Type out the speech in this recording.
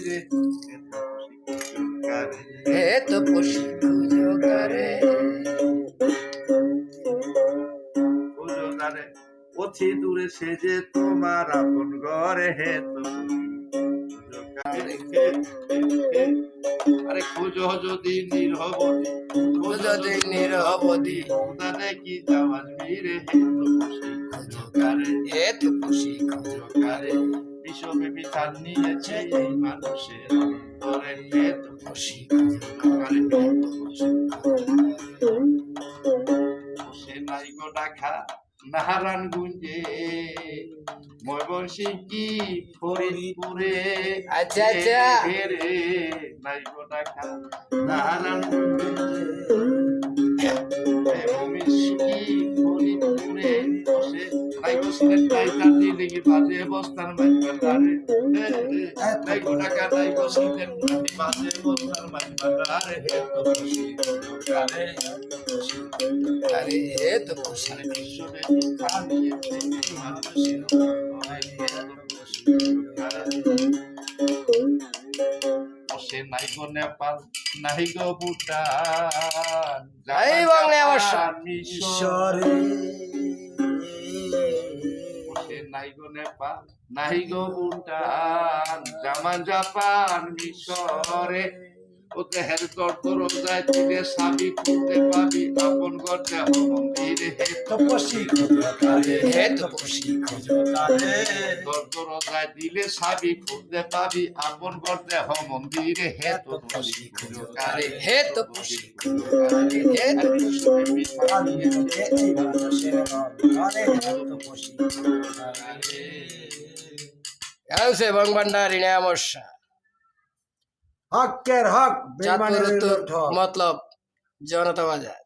রে হে তপসী খুঁজো কারে খুঁজো কারে অতি দূরে সে যে তোমার আপন ঘরে হে আরে খুঁজো যদি নিরবধি যদি নিরবধি উদানে কি যাওয়ার বীরে হে খুঁজো কারে হে তপসী খুঁজো কারে বিশ্বব্যাপী বিধান নিয়েছে এই মানুষের অন্তরে হে তপসী খুঁজো কারে সে নাই গো ঢাকা নারায়ণগঞ্জে ময়মনসিংহ কি ফরিদপুরে আচ্ছা আচ্ছা রে নাই গো ঢাকা নারায়ণগঞ্জে ময়মনসিংহ কি ফরিদপুরে বসে নাই গো সিলেট নাই দার্জিলিং বাজে বস্তার মাইবারে নাই গো ঢাকা নাই গো সিলেট বাজে বস্তার মাইবারে হে তো খুশি কারে আরে হে তপসী নাই গো নেপাল নাই গো ভুটান নাই বাংলা মিশরে নাই গো নেপাল নাই গো ভুটান জাপান মিশরে ওতে হেরকর তোর যায় দিলে সাবি খুঁজতে পাবি আপন করতে মন্দিরে হে তপসী খুঁজো কারে হে তপসী খুঁজো কারে তোর যায় দিলে সাবি খুঁজতে পাবি আপন করতে মন্দিরে হে তপসী তপসী খুঁজো খুঁজো কারে কারে হে তপসী খুঁজো কারে হে তপসী গাউসে বংবান্ডারি নামস্যা হকের হক চাতুর মতলব জনতা বাজার